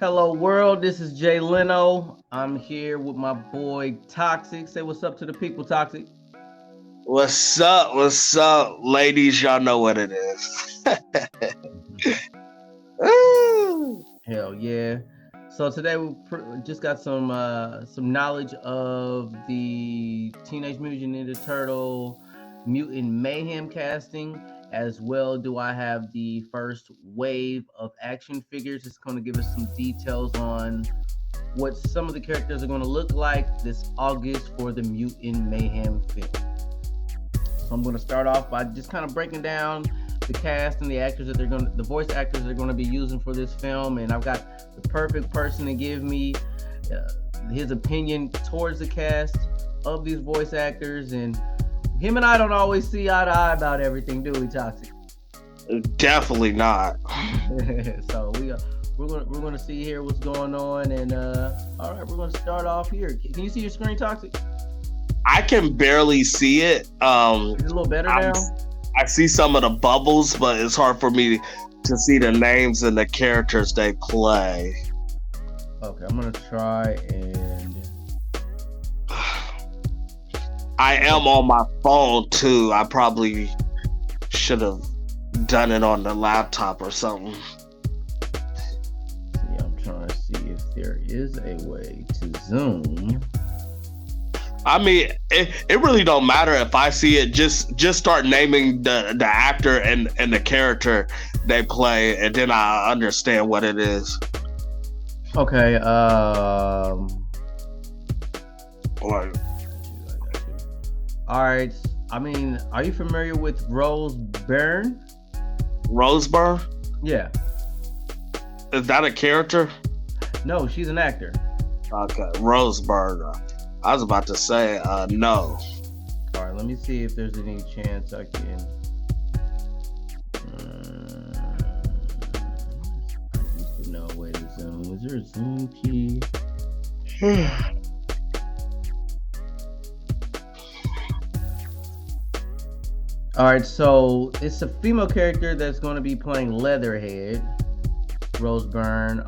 Hello, world. This is Jay Leno. I'm here with my boy Toxic. Say what's up to the people, Toxic. What's up? What's up, ladies? Y'all know what it is. Woo! Hell yeah. So today we just got some knowledge of the Teenage Mutant Ninja Turtle Mutant Mayhem casting. As well, do I have the first wave of action figures? It's going to give us some details on what some of the characters are going to look like this August for the Mutant Mayhem film. So I'm going to start off by just kind of breaking down the cast and the actors that the voice actors they're going to be using for this film, and I've got the perfect person to give me his opinion towards the cast of these voice actors. And him and I don't always see eye to eye about everything, do we, Toxic? Definitely not. So we're gonna see here what's going on, and all right, we're gonna start off here. Can you see your screen, Toxic? I can barely see it. Is it a little better now? I see some of the bubbles, but it's hard for me to see the names and the characters they play. Okay, I'm gonna try and. I am on my phone too. I probably should have done it on the laptop or something. See, I'm trying to see if there is a way to zoom. I mean, it really don't matter if I see it. Just start naming the actor and the character they play, and then I understand what it is. Okay. Like, All right. I mean, are you familiar with Rose Byrne? Roseburn? Yeah. Is that a character? No, she's an actor. Okay, Roseburn. I was about to say no. All right. Let me see if there's any chance I can. I used to know a way to zoom. Is there a zoom key? All right, so it's a female character that's going to be playing Leatherhead, Rose Byrne.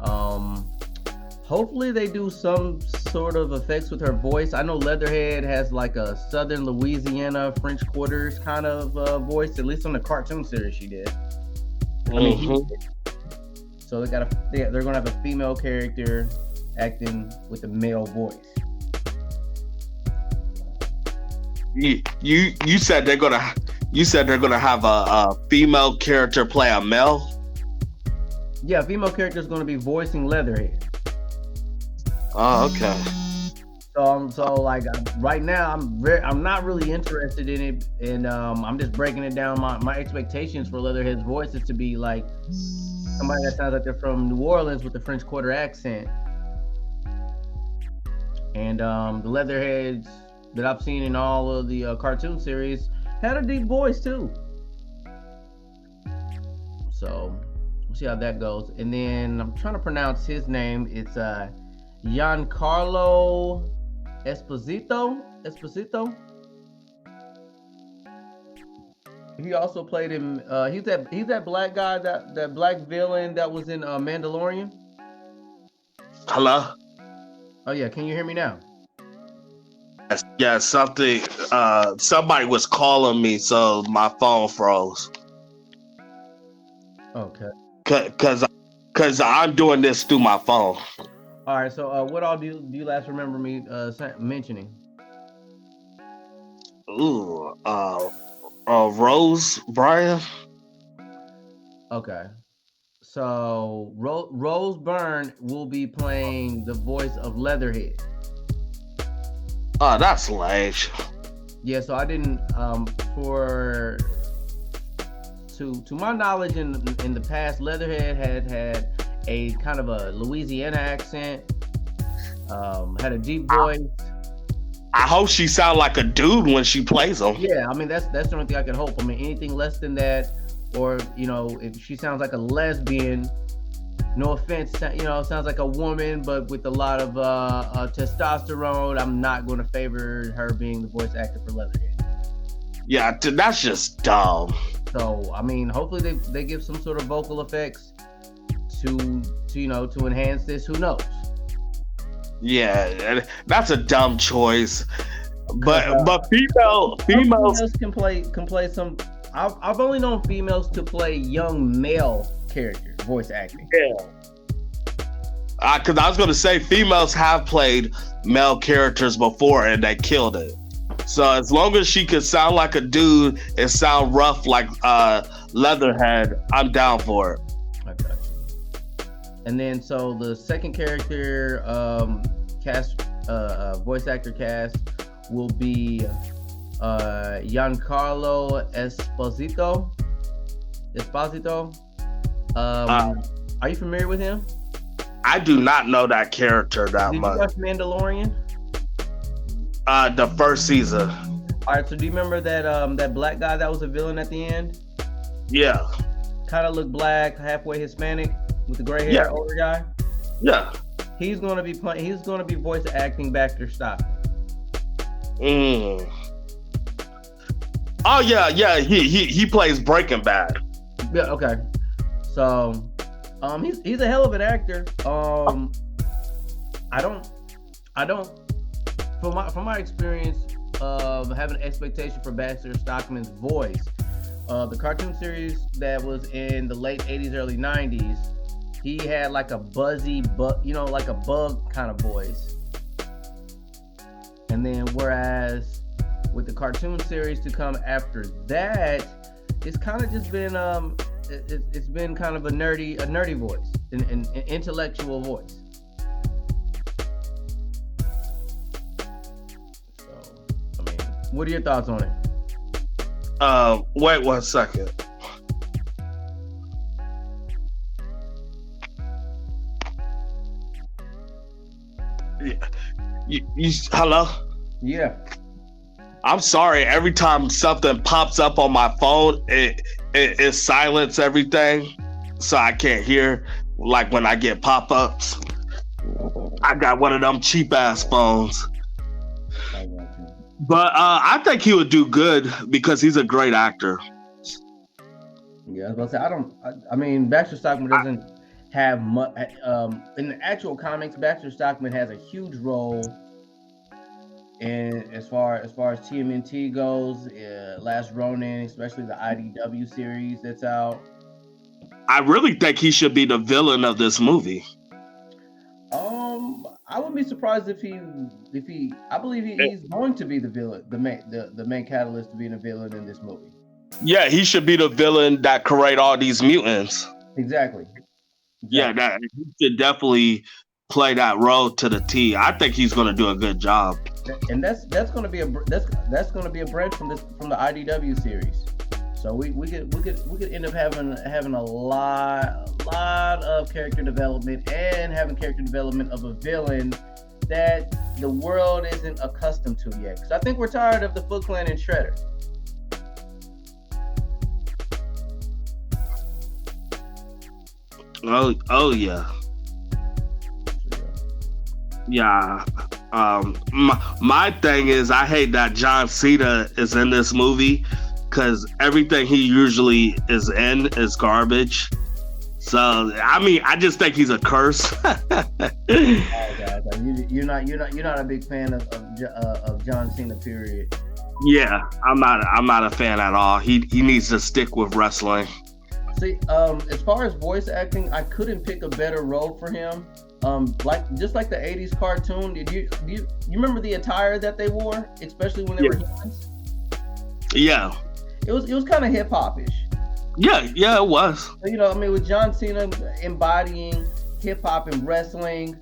Hopefully they do some sort of effects with her voice. I know Leatherhead has like a Southern Louisiana French Quarters kind of voice, at least on the cartoon series she did. I mean, he did. So they're going to have a female character acting with a male voice. You said they're gonna have a female character play a male. Yeah, female character is going to be voicing Leatherhead. Oh, okay. So like right now, I'm not really interested in it, and I'm just breaking it down. My expectations for Leatherhead's voice is to be like somebody that sounds like they're from New Orleans with a French Quarter accent. And the Leatherheads that I've seen in all of the cartoon series had a deep voice too. So we'll see how that goes. And then I'm trying to pronounce his name. It's Giancarlo Esposito. He also played him. He's that black guy, that black villain that was in Mandalorian. Hello. Oh yeah, can you hear me now? Yeah, something. Somebody was calling me, so my phone froze. Okay. Cause I'm doing this through my phone. All right. So what all do you last remember me mentioning? Ooh. Rose Brian. Okay. So Rose Byrne will be playing the voice of Leatherhead. Oh, that's lame. Yeah, so I didn't to my knowledge in the past, Leatherhead had a kind of a Louisiana accent, had a deep voice. I hope she sounds like a dude when she plays him. Yeah, I mean that's the only thing I can hope. I mean anything less than that, or if she sounds like a lesbian, no offense, sounds like a woman, but with a lot of testosterone, I'm not going to favor her being the voice actor for Leatherhead. Yeah, that's just dumb. So, I mean, hopefully they give some sort of vocal effects to to enhance this. Who knows? Yeah, that's a dumb choice. 'Cause, But some females. females can play some. I've only known females to play young male character voice acting. Yeah. Because I was going to say females have played male characters before and they killed it. So as long as she could sound like a dude and sound rough like Leatherhead, I'm down for it. I got you. And then so the second character cast, voice actor cast will be Giancarlo Esposito. Are you familiar with him? I do not know that character that Did much. you watch Mandalorian? The first season. All right. So do you remember that black guy that was a villain at the end? Yeah. Kind of looked black, halfway Hispanic, with the gray hair, Yeah. older guy. Yeah. He's gonna be playing. He's gonna be voice acting Baxter Stockman. Oh yeah. He plays Breaking Bad. Yeah. Okay. So, he's a hell of an actor. I don't. From my experience of having an expectation for Baxter Stockman's voice, the cartoon series that was in the late '80s, early '90s, he had like a buzzy, like a bug kind of voice. And then, whereas with the cartoon series to come after that, it's kind of just been it's been kind of a nerdy voice, an intellectual voice. So, I mean, what are your thoughts on it? Wait 1 second. Hello? Yeah. I'm sorry. Every time something pops up on my phone, it silences everything, so I can't hear. Like when I get pop-ups, I got one of them cheap ass phones. I got you. But I think he would do good because he's a great actor. Yeah, I was about to say I mean, Baxter Stockman doesn't have much. In the actual comics, Baxter Stockman has a huge role. And as far as TMNT goes, Last Ronin, especially the IDW series that's out. I really think he should be the villain of this movie. I wouldn't be surprised if he. I believe he's going to be the villain, the main catalyst to being a villain in this movie. Yeah, he should be the villain that create all these mutants. Exactly. Yeah, that he should definitely play that role to the T. I think he's going to do a good job. And that's going to be that's going to be a branch from the IDW series. So we could end up having a lot of character development and having character development of a villain that the world isn't accustomed to yet. Because I think we're tired of the Foot Clan and Shredder. Oh yeah. Yeah. My thing is, I hate that John Cena is in this movie because everything he usually is in is garbage. So I mean, I just think he's a curse. You're not a big fan of John Cena, period. Yeah, I'm not a fan at all. He needs to stick with wrestling. See, as far as voice acting, I couldn't pick a better role for him. Just like the '80s cartoon. You remember the attire that they wore, especially when they were humans? Yeah. It was kind of hip hop-ish. Yeah, it was. I mean, with John Cena embodying hip hop and wrestling,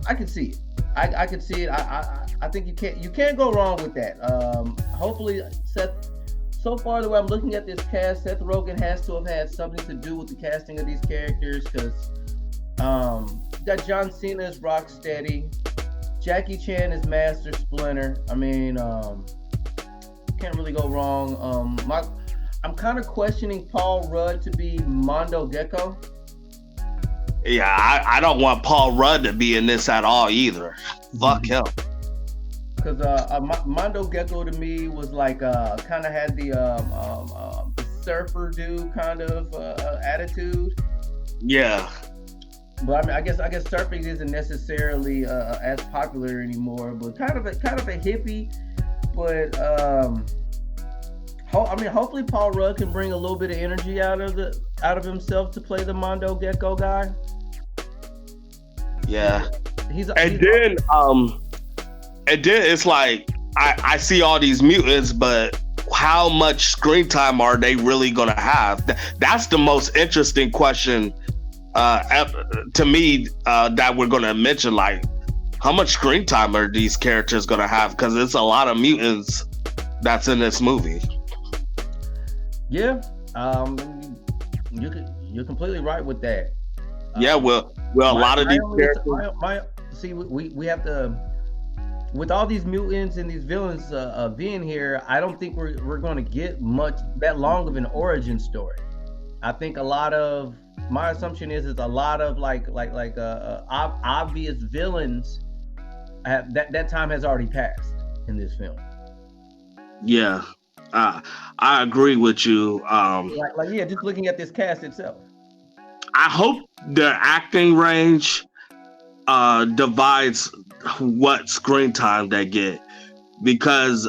I could see it. I could see it. I think you can't go wrong with that. Hopefully, Seth. So far, the way I'm looking at this cast, Seth Rogen has to have had something to do with the casting of these characters, because you got John Cena as Rocksteady, Jackie Chan as Master Splinter. I mean, can't really go wrong. I'm kind of questioning Paul Rudd to be Mondo Gecko. Yeah, I don't want Paul Rudd to be in this at all either. Fuck him. Because Mondo Gecko to me was like kind of had the surfer dude kind of attitude. Yeah. But I mean, I guess surfing isn't necessarily as popular anymore. But kind of a hippie. But I mean, hopefully Paul Rudd can bring a little bit of energy out of himself to play the Mondo Gecko guy. Yeah. He's And then it's like I see all these mutants, but how much screen time are they really gonna have? That's the most interesting question to me that we're gonna mention. Like, how much screen time are these characters gonna have? Because it's a lot of mutants that's in this movie. Yeah, you're completely right with that. Yeah, well, a lot of these characters. See, we have to, with all these mutants and these villains being here. I don't think we're going to get much that long of an origin story. I think a lot of my assumption is a lot of like obvious villains. That time has already passed in this film. Yeah, I agree with you. Yeah, just looking at this cast itself. I hope their acting range divides what screen time they get, because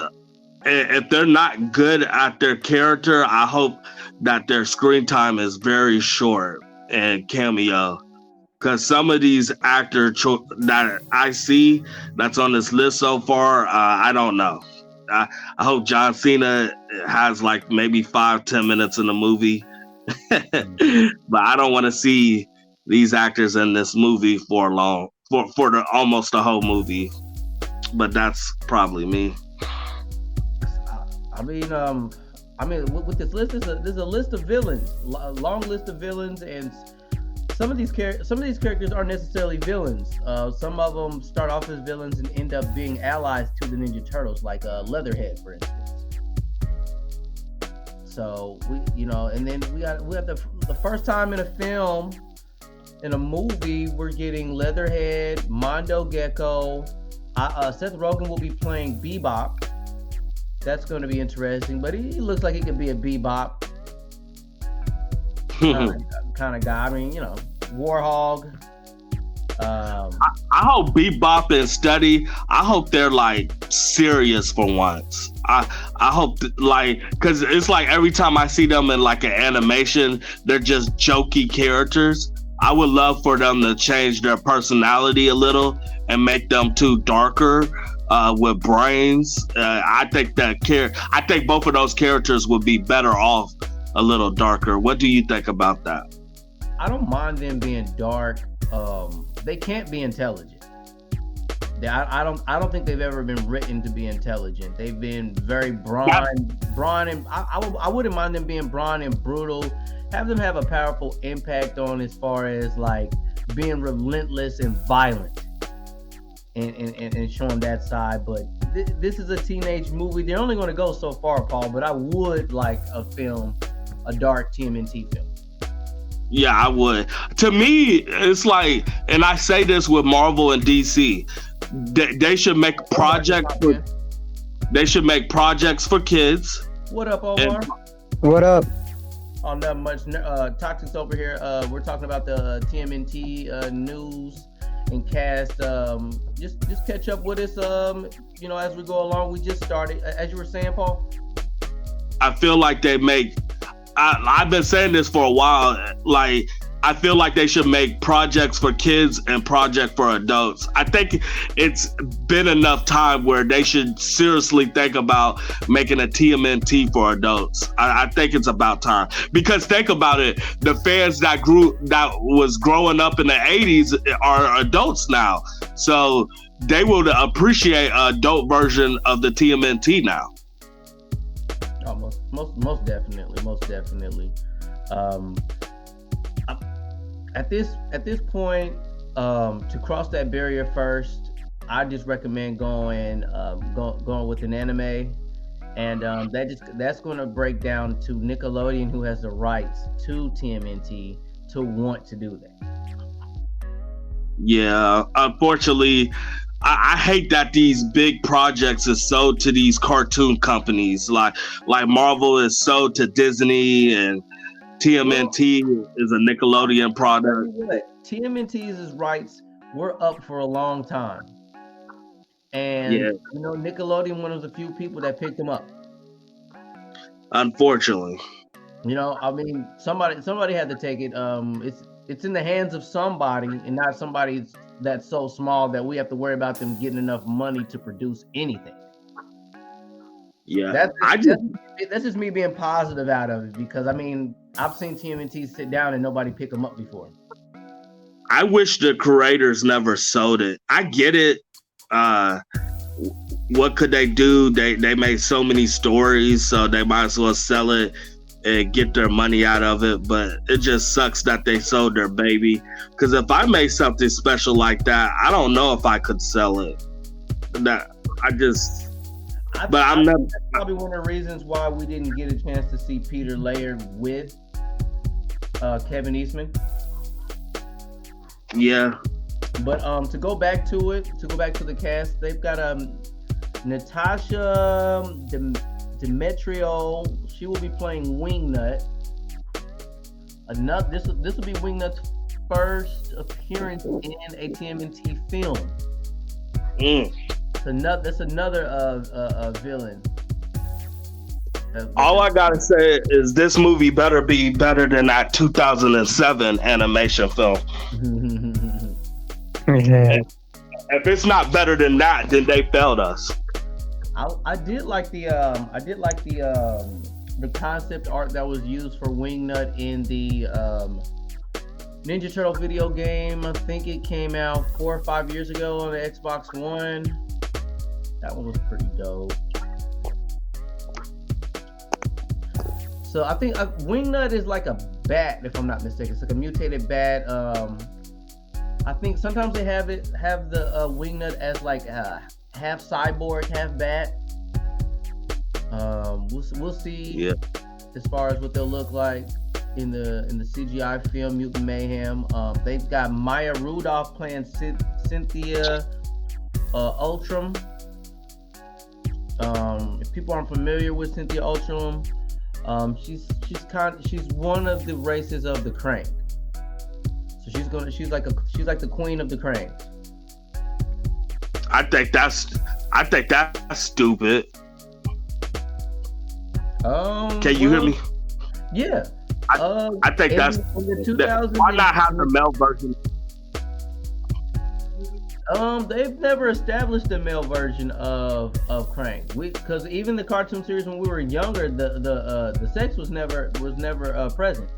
if they're not good at their character, I hope that their screen time is very short and cameo. Because some of these actors that I see that's on this list so far, I don't know. I hope John Cena has like maybe 5-10 minutes in the movie. But I don't want to see these actors in this movie for almost the whole movie. But that's probably me. I mean, with this list, there's a list of villains, a long list of villains, and some of these characters aren't necessarily villains. Some of them start off as villains and end up being allies to the Ninja Turtles, like Leatherhead, for instance. So and then we have the first time in a film, in a movie, we're getting Leatherhead, Mondo Gecko. Seth Rogen will be playing Bebop. That's going to be interesting, but he looks like he could be a Bebop kind of guy. I mean, Warhog. I hope Bebop and Steady, I hope they're like serious for once. I hope because it's like every time I see them in like an animation, they're just jokey characters. I would love for them to change their personality a little and make them too darker with brains. I think both of those characters would be better off a little darker. What do you think about that? I don't mind them being dark. They can't be intelligent. I don't think they've ever been written to be intelligent. They've been very brawn, and I wouldn't mind them being brawn and brutal. Have them have a powerful impact on as far as like being relentless and violent, and showing that side. But this is a teenage movie. They're only going to go so far, Paul. But I would like a dark TMNT film. Yeah, I would. To me, it's like, and I say this with Marvel and DC, they should make projects. They should make projects for kids. What up, Omar? What up? On that much toxics over here. We're talking about the TMNT news and cast. Just catch up with us. As we go along. We just started. As you were saying, Paul. I feel like they make. I've been saying this for a while. Like, I feel like they should make projects for kids and projects for adults. I think it's been enough time where they should seriously think about making a TMNT for adults. I think it's about time, because think about it. The fans that was growing up in the 80s are adults now. So they will appreciate an adult version of the TMNT now. Most definitely. At this point, to cross that barrier first, I just recommend going with an anime, and that's going to break down to Nickelodeon, who has the rights to TMNT, to want to do that. Yeah, unfortunately, I hate that these big projects is sold to these cartoon companies. Like Marvel is sold to Disney, and TMNT is a Nickelodeon product. TMNT's rights were up for a long time, and Yeah. Nickelodeon one of the few people that picked them up. Unfortunately. I mean, somebody had to take it. It's in the hands of somebody, and not somebody that's so small that we have to worry about them getting enough money to produce anything. Yeah. That's just me being positive out of it, because I mean, I've seen TMNT sit down and nobody pick them up before. I wish the creators never sold it. I get it. What could they do? They made so many stories, so they might as well sell it and get their money out of it. But it just sucks that they sold their baby. Because if I made something special like that, I don't know if I could sell it. I'm never. That's probably one of the reasons why we didn't get a chance to see Peter Laird with Kevin Eastman. Yeah. But to go back to the cast, they've got Natasha Demetrio. She will be playing Wingnut. This will be Wingnut's first appearance in a TMNT film. That's another villain. All I gotta say is this movie better be better than that 2007 animation film. If it's not better than that, then they failed us. I did like the concept art that was used for Wingnut in the Ninja Turtle video game. I think it came out 4 or 5 years ago on the Xbox One. That one was pretty dope. So I think Wingnut is like a bat, if I'm not mistaken. It's like a mutated bat. I think sometimes they have the Wingnut as like half cyborg, half bat. We'll see as far as what they'll look like in the CGI film Mutant Mayhem. They've got Maya Rudolph playing Cynthia Ultram. If people aren't familiar with Cynthia Ultram, she's one of the races of the Krang. So she's like the queen of the Krang. I think that's stupid. Can you hear me? Yeah. I think that's why not have the male version? They've never established a male version of Krang. Because even the cartoon series when we were younger, the sex was never present.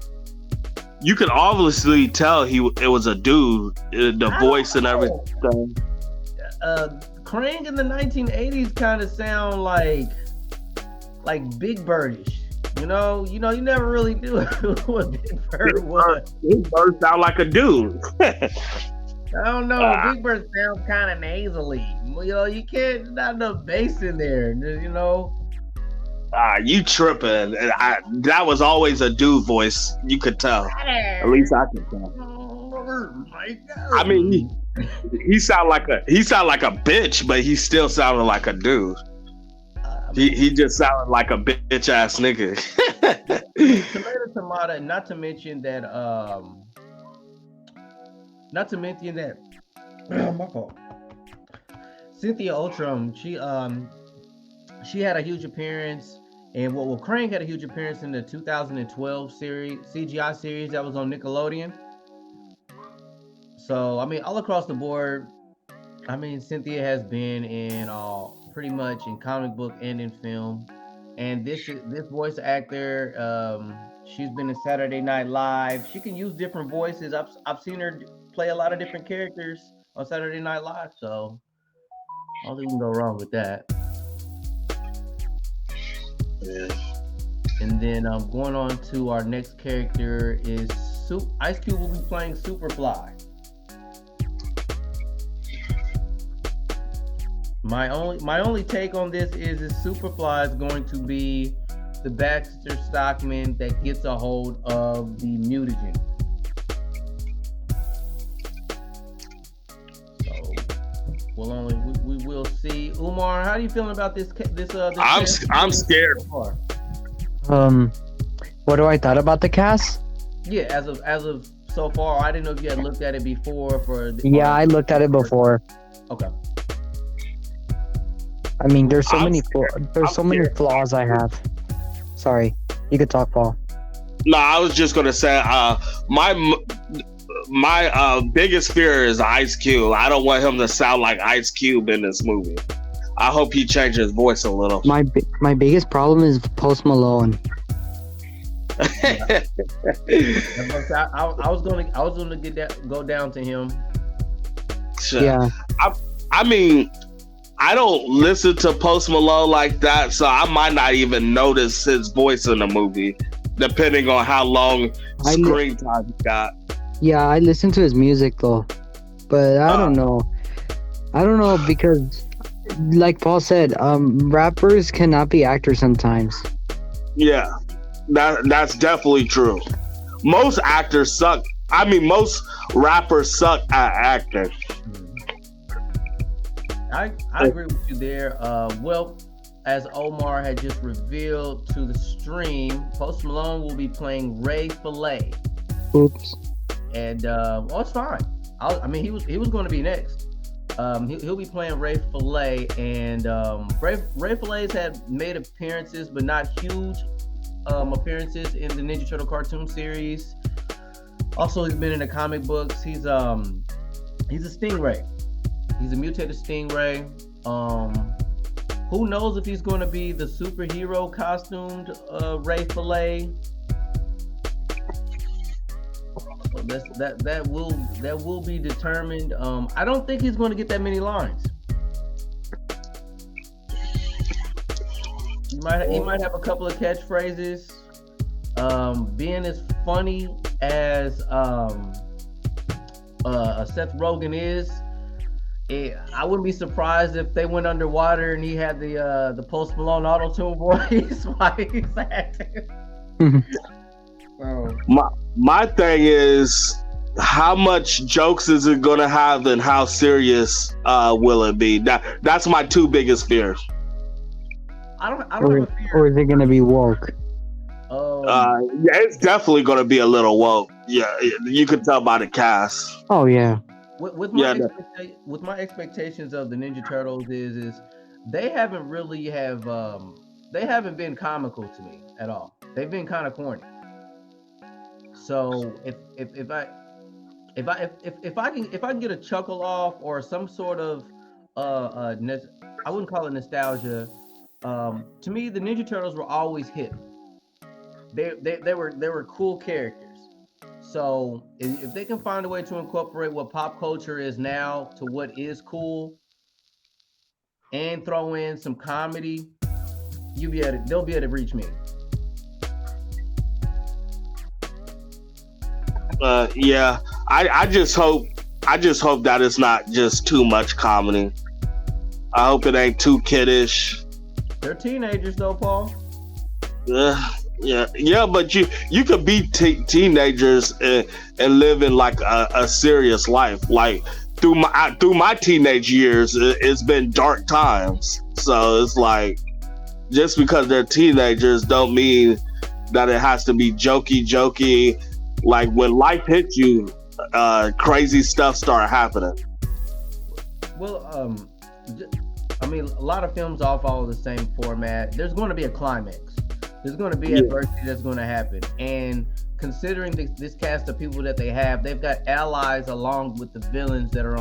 You could obviously tell it was a dude, the voice and everything. Krang in the 1980s kind of sound like Big Birdish. You never really knew what Big Bird was. Big Bird sound like a dude. I don't know. Big Bird sounds kind of nasally. You can't, not enough bass in there. You tripping? That was always a dude voice. You could tell. At least I could tell. I mean, he sound like a bitch, but he still sounded like a dude. He just sounded like a bitch ass nigga. Tomato, not to mention that. My fault. Cynthia Ultram, she had a huge appearance, and Krang had a huge appearance in the 2012 CGI series that was on Nickelodeon. So I mean, all across the board, I mean, Cynthia has been in pretty much in comic book and in film, and this voice actor, she's been in Saturday Night Live. She can use different voices. I've seen her play a lot of different characters on Saturday Night Live, so I don't think we can go wrong with that. Yeah. And then going on to our next character is Ice Cube will be playing Superfly. My only take on this is Superfly is going to be the Baxter Stockman that gets a hold of the mutagen. So we will see. Umar, how are you feeling about this? I'm scared. What do I thought about the cast? Yeah, as of so far? I didn't know if you had looked at it before. Yeah, I looked at it before. Okay. I mean, there's so I'm many I'm scared. flaws I have. Sorry, you could talk, Paul. No, I was just gonna say, my biggest fear is Ice Cube. I don't want him to sound like Ice Cube in this movie. I hope he changes his voice a little. My biggest problem is Post Malone. I was gonna go down to him. Sure. Yeah, I mean, I don't listen to Post Malone like that, so I might not even notice his voice in the movie, depending on how long screen time he got. yeah, I listen to his music though, but I don't know. I don't know because, like Paul said, rappers cannot be actors sometimes. Yeah, that's definitely true. Most actors suck. I mean, most rappers suck at acting. I agree with you there. Well, as Omar had just revealed to the stream, Post Malone will be playing Ray Fillet, Oops. and it's fine. I mean, he was going to be next. He'll be playing Ray Fillet, and Ray Fillet's had made appearances, but not huge appearances in the Ninja Turtle cartoon series. Also, he's been in the comic books. He's a stingray. He's a mutated stingray. Who knows if he's going to be the superhero costumed Ray Fillet? So that will be determined. I don't think he's going to get that many lines. He might have a couple of catchphrases. Being as funny as Seth Rogen is, I wouldn't be surprised if they went underwater and he had the Post Malone auto-tune voice while he's acting. My thing is, how much jokes is it gonna have, and how serious will it be? That's my two biggest fears. I don't have a fear. Or is it gonna be woke? Yeah, it's definitely gonna be a little woke. Yeah, you can tell by the cast. Oh yeah. With my expectations of the Ninja Turtles is they haven't really they haven't been comical to me at all. They've been kind of corny. So if I can get a chuckle off or some sort of I wouldn't call it nostalgia. To me, the Ninja Turtles were always hip. They were cool characters. So if they can find a way to incorporate what pop culture is now to what is cool, and throw in some comedy, they'll be able to reach me. Yeah, I just hope that it's not just too much comedy. I hope it ain't too kiddish. They're teenagers though, Paul. Yeah, but you could be teenagers and live in like a serious life. Like through my teenage years, it's been dark times. So it's like, just because they're teenagers don't mean that it has to be jokey. Like when life hits you, crazy stuff start happening. Well, I mean, a lot of films all follow the same format. There's going to be a climax. There's going to be adversity that's going to happen. And considering this cast of people that they have, they've got allies along with the villains that are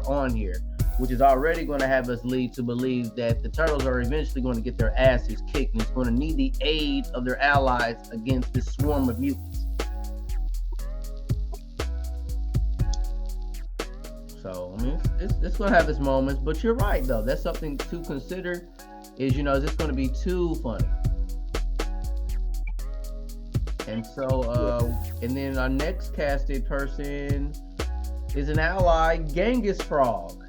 on here, which is already going to have us lead to believe that the Turtles are eventually going to get their asses kicked, and it's going to need the aid of their allies against this swarm of mutants. So, I mean, it's going to have its moments, but you're right, though. That's something to consider is, is this going to be too funny? And so, and then our next casted person is an ally, Genghis Frog.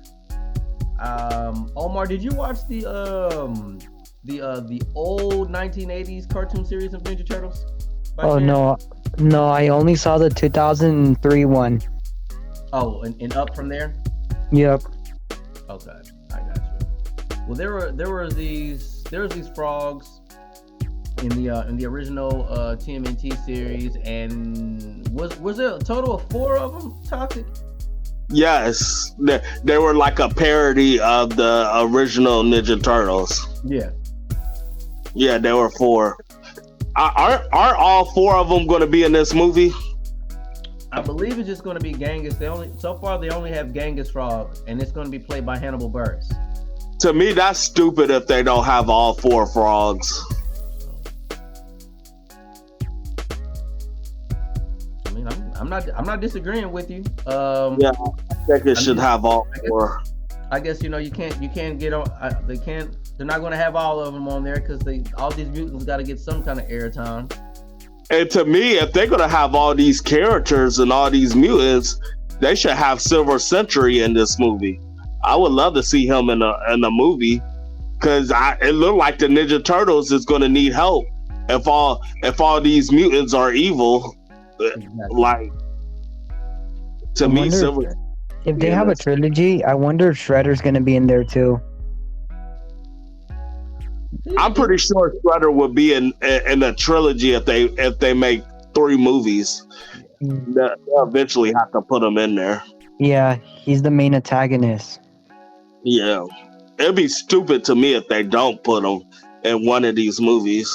Omar, did you watch the old 1980s cartoon series of Ninja Turtles? Oh no, I only saw the 2003 one. Oh, and up from there? Yep. Okay, I got you. Well, there were these frogs. in the original TMNT series, and was there a total of 4 of them? Toxic. Yes, they were like a parody of the original Ninja Turtles. Yeah. Yeah, there were 4. Aren't all 4 of them going to be in this movie? I believe it's just going to be Genghis. They only have Genghis Frog, and it's going to be played by Hannibal Buress. To me, that's stupid if they don't have all 4 frogs. I mean, I'm not disagreeing with you. Yeah, I think it should have all 4. I guess you can't get on. They're not going to have all of them on there because all these mutants got to get some kind of airtime. And to me, if they're gonna have all these characters and all these mutants, they should have Silver Sentry in this movie. I would love to see him in a movie because it looked like the Ninja Turtles is gonna need help if all these mutants are evil. Exactly. Like to me, Silver. If they have a trilogy, I wonder if Shredder's gonna be in there too. I'm pretty sure Shredder would be in a trilogy if they make 3 movies. They'll eventually have to put him in there. Yeah, he's the main antagonist. Yeah, it'd be stupid to me if they don't put him in one of these movies.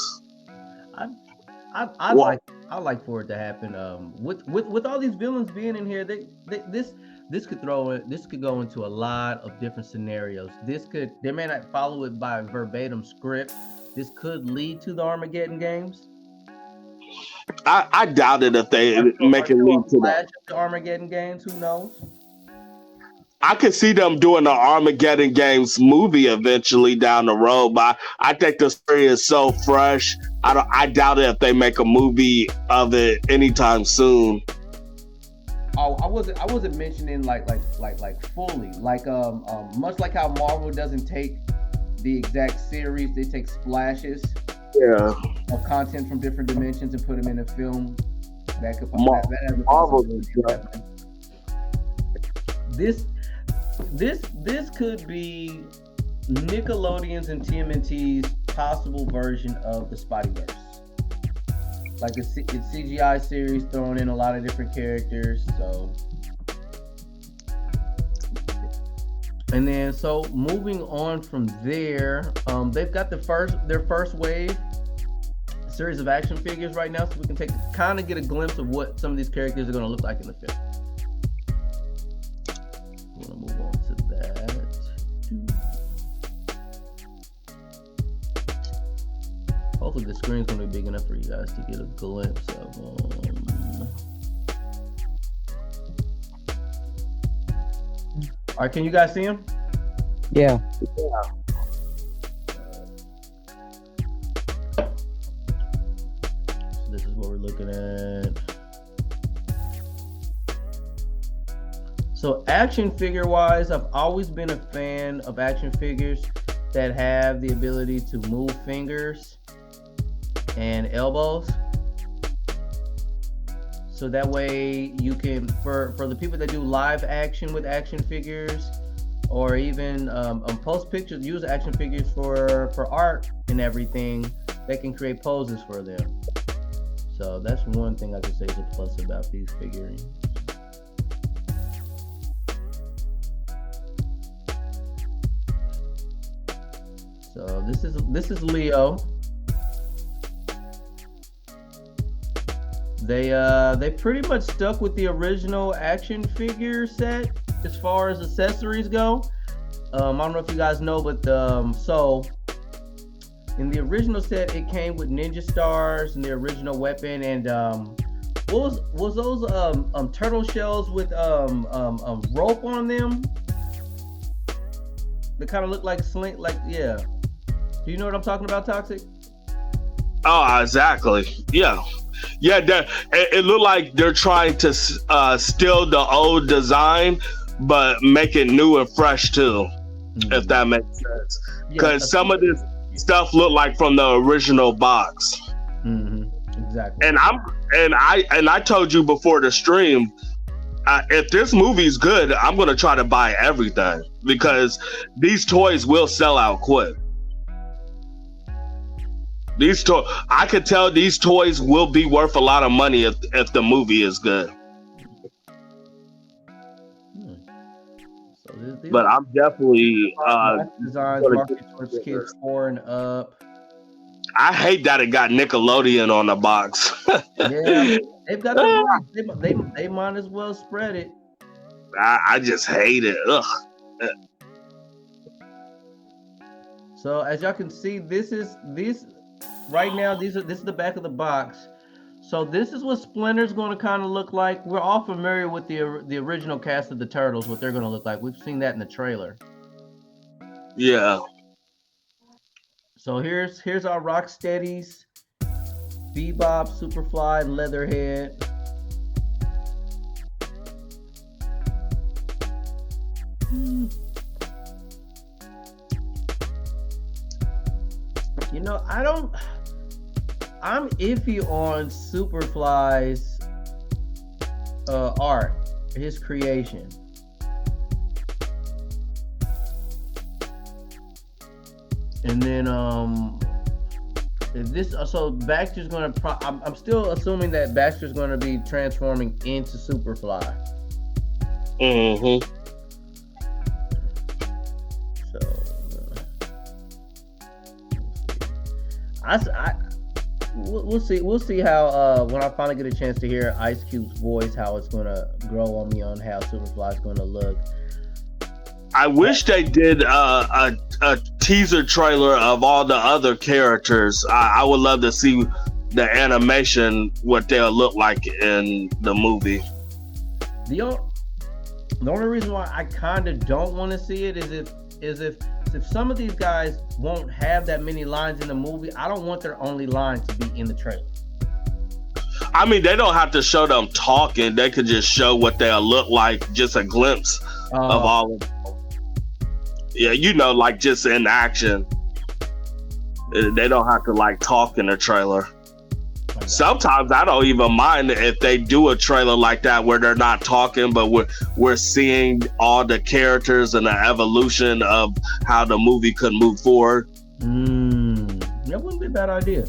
I like for it to happen. With all these villains being in here, this could go into a lot of different scenarios. They may not follow it by verbatim script. This could lead to the Armageddon games. I doubt it if they make it lead to that. The Armageddon games, who knows? I could see them doing the Armageddon games movie eventually down the road, but I think the story is so fresh. I doubt it if they make a movie of it anytime soon. Oh, I wasn't mentioning like fully, like much like how Marvel doesn't take the exact series, they take splashes of content from different dimensions and put them in a film. That could Marvel. This could be Nickelodeon's and TMNT's possible version of the Spideyverse. Like it's CGI series throwing in a lot of different characters. So, and then moving on from there, they've got their first wave series of action figures right now, so we can kind of get a glimpse of what some of these characters are going to look like in the film. I'm going to move on to that. Hopefully the screen's gonna be big enough for you guys to get a glimpse of them. All right, can you guys see them? Yeah. So this is what we're looking at. So action figure wise, I've always been a fan of action figures that have the ability to move fingers and elbows, so that way you can, for the people that do live action with action figures, or even post pictures, use action figures for art and everything, they can create poses for them. So that's one thing I could say is a plus about these figurines. So this is Leo. They pretty much stuck with the original action figure set as far as accessories go. I don't know if you guys know, but so in the original set, it came with ninja stars and the original weapon, and what was those turtle shells with rope on them? They kind of look like sling, yeah. Do you know what I'm talking about, Toxic? Oh, exactly. Yeah. Yeah, it looked like they're trying to steal the old design, but make it new and fresh too, if that makes sense. Because some of this stuff looked like from the original box. Mm-hmm. Exactly. And I told you before the stream, if this movie's good, I'm gonna try to buy everything because these toys will sell out quick. These I could tell these toys will be worth a lot of money if the movie is good. Hmm. So But I'm definitely designs gonna marketed towards get kids 4 and up. I hate that it got Nickelodeon on the box. Yeah, they've got the rights. They might as well spread it. I just hate it. Ugh. So as y'all can see, this right now. This is the back of the box. So this is what Splinter's going to kind of look like. We're all familiar with the original cast of the Turtles, what they're going to look like. We've seen that in the trailer. Yeah. So here's our Rocksteadies, Bebop, Superfly, and Leatherhead. You know, I'm iffy on Superfly's art, his creation. And then so Baxter's gonna I'm still assuming that Baxter's gonna be transforming into Superfly. Mm-hmm. So we'll see how when I finally get a chance to hear Ice Cube's voice, how it's gonna grow on me on how Superfly's gonna look. I wish they did a teaser trailer of all the other characters. I would love to see the animation, what they'll look like in the movie. The only reason why I kind of don't want to see it is if some of these guys won't have that many lines in the movie. I don't want their only line to be in the trailer. I mean, they don't have to show them talking. They could just show what they'll look like, just a glimpse of all of them. Yeah, you know, like just in action. They don't have to like talk in a trailer. Sometimes I don't even mind if they do a trailer like that where they're not talking, but we're seeing all the characters and the evolution of how the movie could move forward. That wouldn't be a bad idea.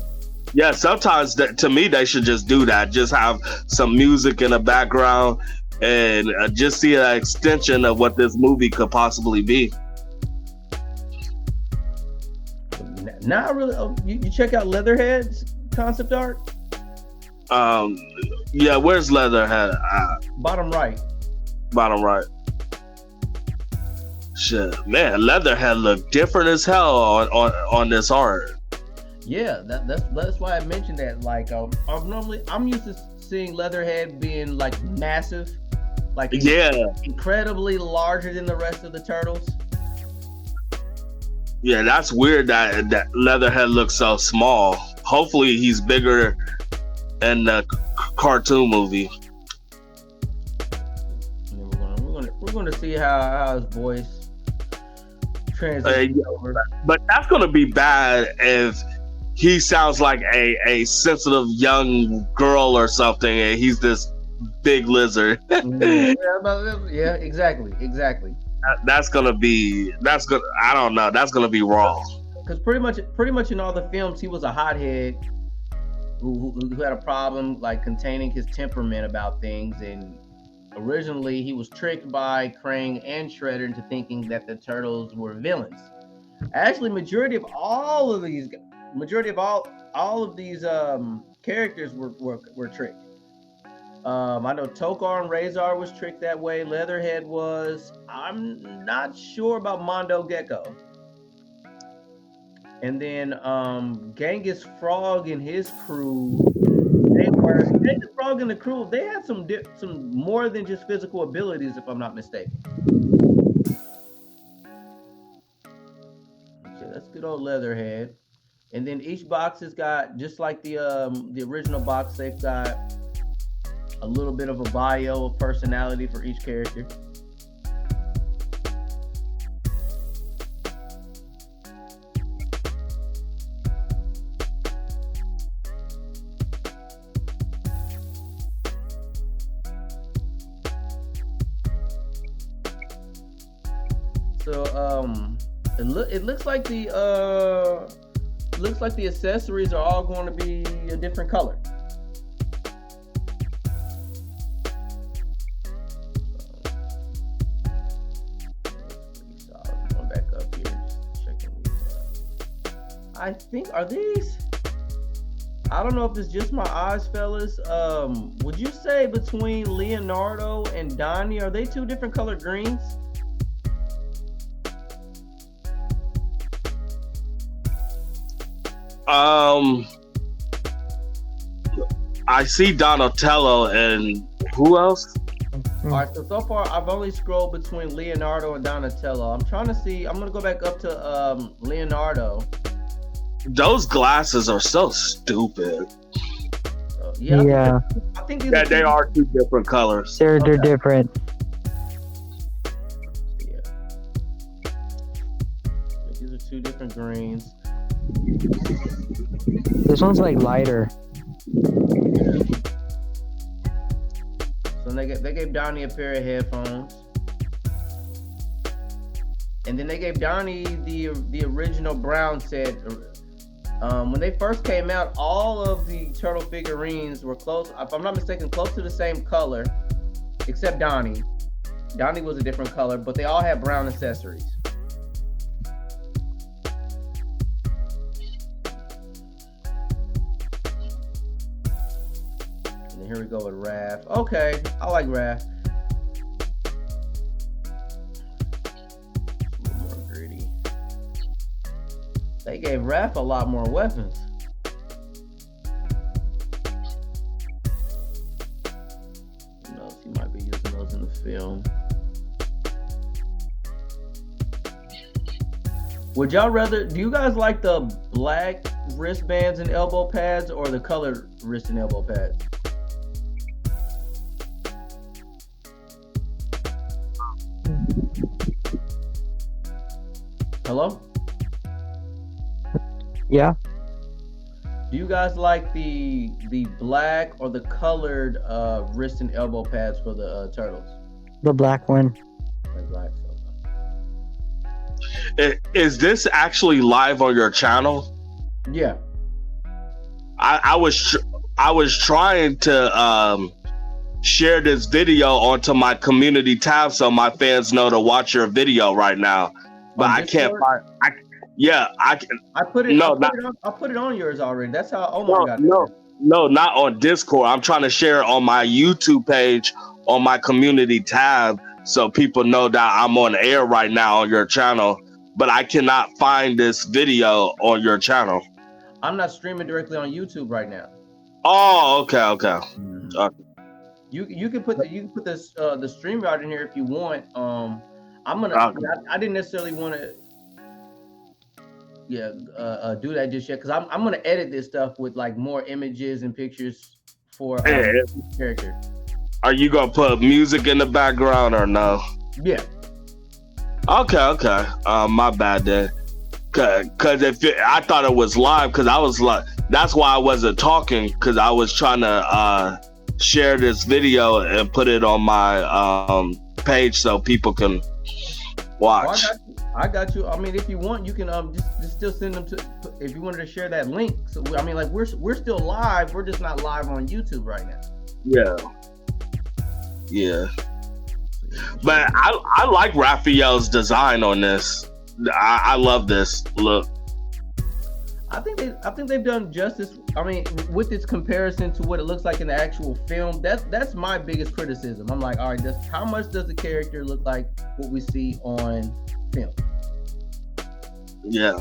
Yeah, sometimes to me they should just do that. Just have some music in the background and just see an extension of what this movie could possibly be. Now, really, you check out Leatherhead's concept art. Yeah, where's Leatherhead? Bottom right. Bottom right. Shit, man, Leatherhead look different as hell on this art. Yeah, that's why I mentioned that. Like, I'm used to seeing Leatherhead being like massive, like incredibly larger than the rest of the turtles. Yeah, that's weird that Leatherhead looks so small. Hopefully he's bigger in the cartoon movie. We're gonna see how his voice translates over. But that's gonna be bad if he sounds like a sensitive young girl or something, and he's this big lizard. Yeah, exactly. That's gonna. I don't know. That's gonna be wrong. Because pretty much in all the films, he was a hothead who had a problem like containing his temperament about things. And originally, he was tricked by Krang and Shredder into thinking that the turtles were villains. Actually, majority of all of these characters were tricked. I know Tokar and Razor was tricked that way. Leatherhead was. I'm not sure about Mondo Gecko. And then Genghis Frog and his crew. Genghis Frog and the crew. They had some more than just physical abilities, if I'm not mistaken. Okay, that's good old Leatherhead. And then each box has got, just like the original box, they've got a little bit of a bio of personality for each character. So it looks like the looks like the accessories are all going to be a different color. Going back up here, just checking these. I think, are these? I don't know if it's just my eyes, fellas. Would you say between Leonardo and Donnie, are they two different color greens? I see Donatello and who else? All right, so far I've only scrolled between Leonardo and Donatello. I'm trying to see. I'm gonna go back up to Leonardo. Those glasses are so stupid. Yeah. I think Yeah, they are two different colors. They're different. Yeah. These are two different greens. This one's like lighter. So they gave Donnie a pair of headphones, and then they gave Donnie the original brown set. When they first came out, all of the turtle figurines were close, if I'm not mistaken, close to the same color, except Donnie. Donnie was a different color, but they all had brown accessories. And then here we go with Raph. Okay, I like Raph. They gave Raph a lot more weapons. Who knows? He might be using those in the film. Would y'all rather? Do you guys like the black wristbands and elbow pads or the colored wrist and elbow pads? Hello? Yeah. Do you guys like the black or the colored wrist and elbow pads for the turtles? The black one. The black. Is this actually live on your channel? Yeah. I was trying to share this video onto my community tab so my fans know to watch your video right now, but I can't find. I put it. No, I put it on yours already. That's how Omar got it. No, not on Discord. I'm trying to share it on my YouTube page on my community tab so people know that I'm on air right now on your channel. But I cannot find this video on your channel. I'm not streaming directly on YouTube right now. Oh, okay. Mm-hmm. You can put the stream out in here if you want. I'm gonna. I didn't necessarily want to. Do that just yet because I'm gonna edit this stuff with like more images and pictures for character. Are you gonna put music in the background or no? Yeah. Okay. My bad then. Cause I thought it was live because I was like, that's why I wasn't talking because I was trying to share this video and put it on my page so people can watch. Oh, I got you. I mean, if you want, you can just still send them to. If you wanted to share that link, so I mean, like we're still live. We're just not live on YouTube right now. Yeah. But I like Raphael's design on this. I love this look. I think they've done justice. I mean, with its comparison to what it looks like in the actual film, that's my biggest criticism. I'm like, all right, how much does the character look like what we see on film? Yeah.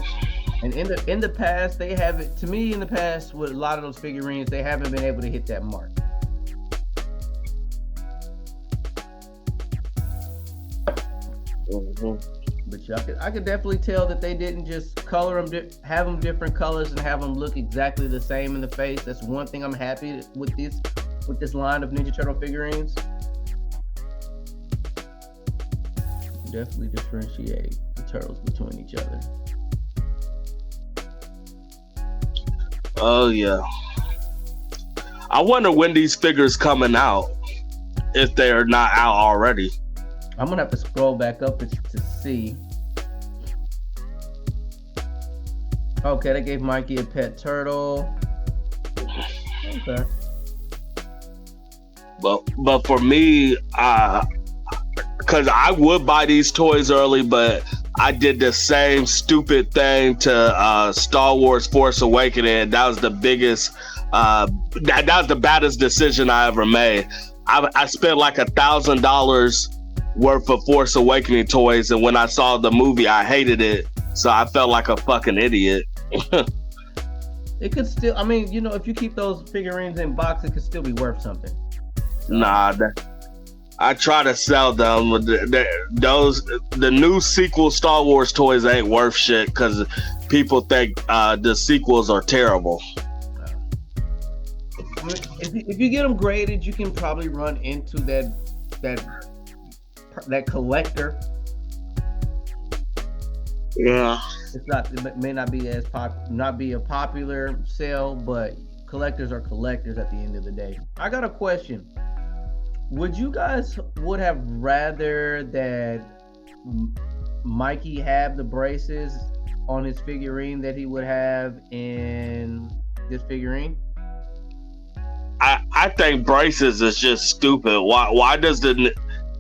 And in the past, they haven't. To me, in the past, with a lot of those figurines, they haven't been able to hit that mark. Mm-hmm. But I could definitely tell that they didn't just color them, have them different colors, and have them look exactly the same in the face. That's one thing I'm happy with this line of Ninja Turtle figurines. Definitely differentiate the turtles between each other. Oh yeah. I wonder when these figures coming out, if they are not out already. I'm gonna have to scroll back up to see. Okay, they gave Mikey a pet turtle. Okay. But for me, because I would buy these toys early, but I did the same stupid thing to Star Wars Force Awakening. That was the biggest, that was the baddest decision I ever made. I spent like $1,000 worth of Force Awakening toys, and when I saw the movie, I hated it. So I felt like a fucking idiot. It could still, I mean, if you keep those figurines in box, it could still be worth something. So. Nah, I try to sell them. The new sequel Star Wars toys ain't worth shit because people think the sequels are terrible. I mean, if you get them graded, you can probably run into that collector. Yeah, It may not be not be a popular sale, but collectors are collectors at the end of the day. I got a question. Would you guys would have rather that Mikey have the braces on his figurine that he would have in this figurine? I think braces is just stupid. Why does the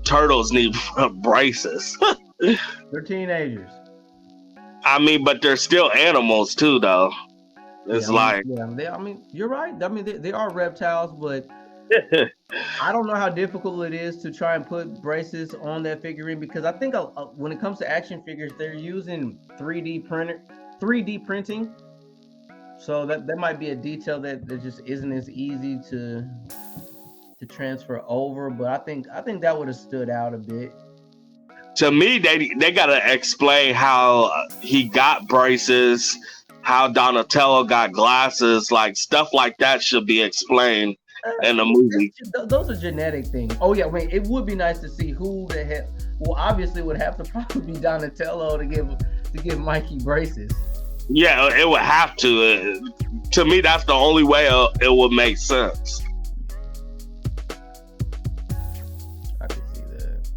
turtles need braces? They're teenagers. I mean, but they're still animals too, though. It's you're right. I mean, they are reptiles, but I don't know how difficult it is to try and put braces on that figurine because I think when it comes to action figures, they're using 3D printing. So that might be a detail that just isn't as easy to transfer over. But I think that would have stood out a bit. To me, they gotta explain how he got braces, how Donatello got glasses, like stuff like that should be explained in the movie. Those are genetic things. Oh yeah, wait. It would be nice to see who the heck. Well, obviously, it would have to probably be Donatello to give Mikey braces. Yeah, it would have to. To me, that's the only way it would make sense. I can see that.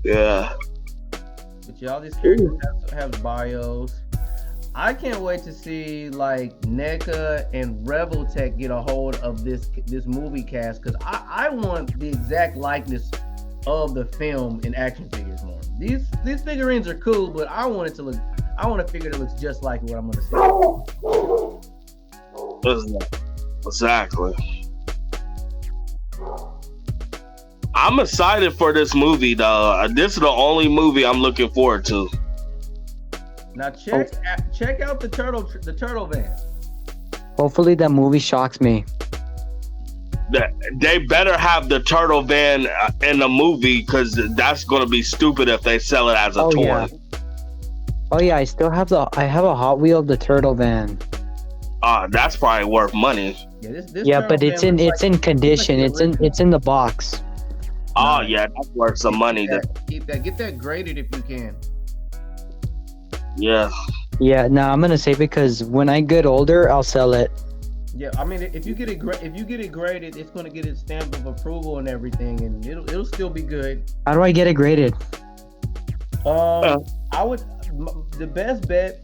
Yeah. But yeah, all these characters have bios. I can't wait to see like NECA and Revoltech get a hold of this movie cast because I want the exact likeness of the film in action figures more. These figurines are cool, but I want a figure that looks just like what I'm gonna see. Exactly. I'm excited for this movie though. This is the only movie I'm looking forward to. Now check out the turtle van. Hopefully that movie shocks me. They better have the turtle van in the movie because that's gonna be stupid if they sell it as a toy. Yeah. Oh yeah, I have a Hot Wheel of the turtle van. That's probably worth money. Yeah, this but it's in condition. It's in the box. Oh yeah, that's worth some money. Get that graded if you can. Yeah. Yeah, no, I'm gonna say because when I get older, I'll sell it. Yeah, I mean, if you get it graded, it's gonna get its stamp of approval and everything, and it'll still be good. How do I get it graded? I would. The best bet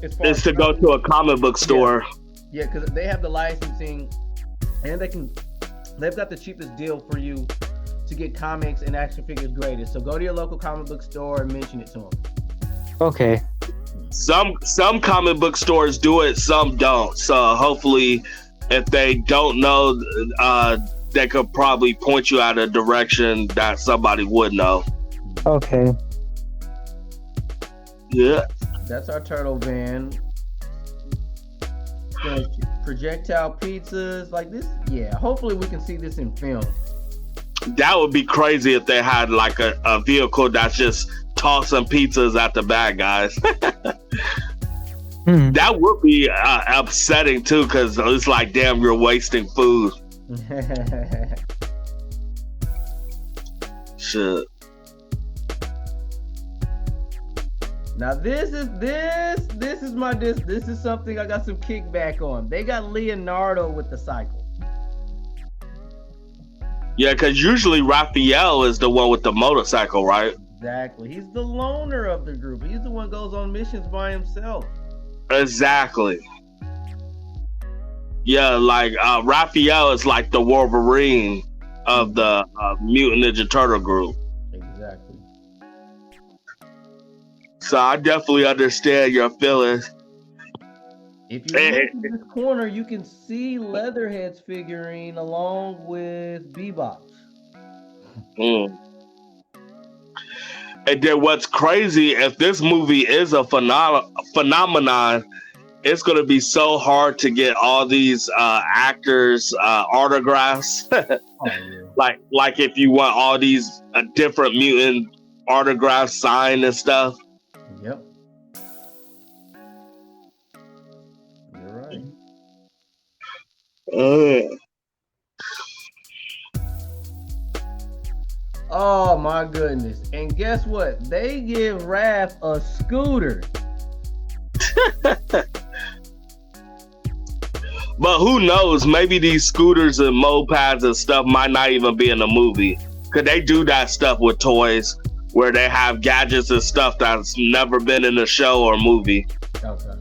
is to go to a comic book store. Yeah, because they have the licensing, and they've got the cheapest deal for you to get comics and action figures graded. So go to your local comic book store and mention it to them. Okay. Some comic book stores do it, some don't. So hopefully, if they don't know, they could probably point you out a direction that somebody would know. Okay. Yeah. That's our turtle van. Projectile pizzas like this. Yeah. Hopefully we can see this in film. That would be crazy if they had like a vehicle that's just tossing pizzas at the bad guys. That would be upsetting too, because it's like, damn, you're wasting food. Shit. Now this is something I got some kickback on. They got Leonardo with the cycle. Yeah, because usually Raphael is the one with the motorcycle, right? Exactly. He's the loner of the group. He's the one who goes on missions by himself. Exactly. Yeah, like Raphael is like the Wolverine of the Mutant Ninja Turtle group. Exactly. So I definitely understand your feelings. If you look in this corner, you can see Leatherhead's figurine along with Bebop's. Mm. And then what's crazy, if this movie is a phenomenon, it's going to be so hard to get all these actors autographs. Oh yeah. like if you want all these different mutant autographs signed and stuff. Yep. You're right. Oh my goodness. And guess what? They give Raph a scooter. But who knows? Maybe these scooters and mopeds and stuff might not even be in the movie. Could they do that stuff with toys where they have gadgets and stuff that's never been in a show or movie? Okay.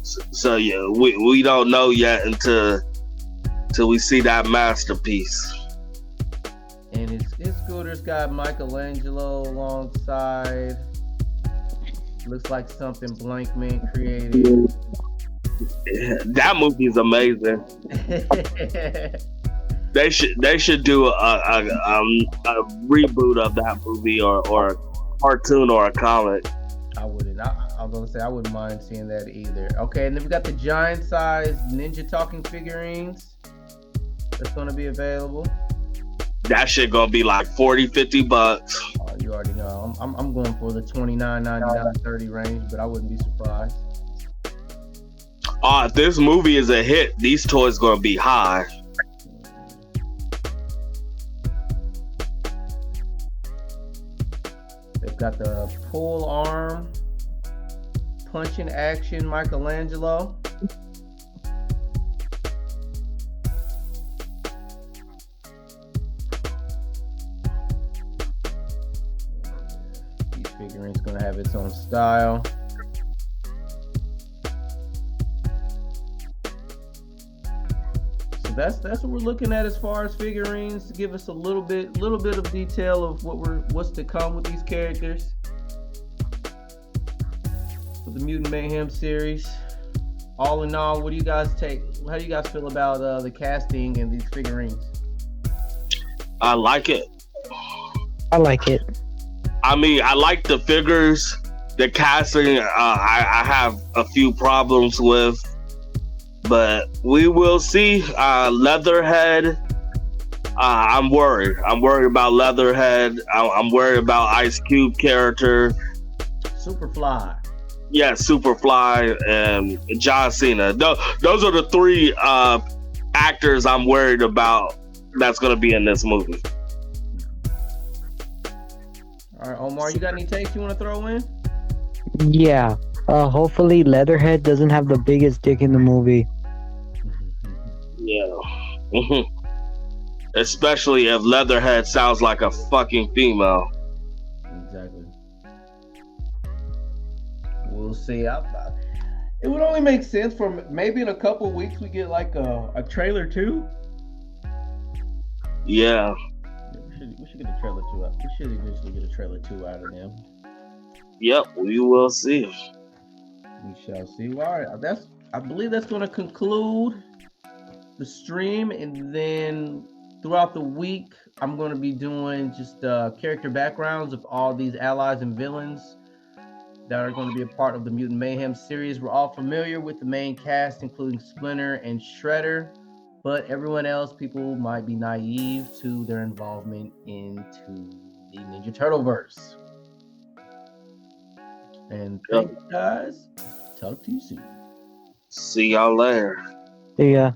So yeah, we don't know yet until we see that masterpiece. And his scooter's got Michelangelo alongside. Looks like something Blankman created. That movie is amazing. They should do a reboot of that movie or a cartoon or a comic. I wouldn't. I was gonna say I wouldn't mind seeing that either. Okay, and then we got the giant size ninja talking figurines that's gonna be available. That shit gonna be like $40-$50. Oh, you already know. I'm going for the $29.99-$30 range, but I wouldn't be surprised. If this movie is a hit, these toys gonna be high. They've got the pull arm, punching action Michelangelo. Each figurine's gonna have its own style. So that's what we're looking at as far as figurines, to give us a little bit of detail of what's to come with these characters for the Mutant Mayhem series. All in all, what do you guys take? How do you guys feel about the casting and these figurines? I like it. I like it. I mean, I like the figures. The casting, I have a few problems with, but we will see. Leatherhead, I'm worried. I'm worried about Leatherhead. I'm worried about Ice Cube character. Superfly. Yeah, Superfly and John Cena. Those are the three actors I'm worried about that's going to be in this movie. All right, Omar, you got any takes you want to throw in? Yeah. Hopefully Leatherhead doesn't have the biggest dick in the movie. Yeah. Especially if Leatherhead sounds like a fucking female. Exactly. We'll see. It would only make sense for maybe in a couple of weeks we get like a trailer too. Yeah. We should get a trailer 2 out. We should eventually get a trailer 2 out of them. Yep, we will see. We shall see. All right, I believe that's going to conclude the stream, and then throughout the week, I'm going to be doing just character backgrounds of all these allies and villains that are going to be a part of the Mutant Mayhem series. We're all familiar with the main cast, including Splinter and Shredder, but everyone else, people might be naive to their involvement into the Ninja Turtleverse. And thanks, guys. Talk to you soon. See y'all later. Yeah.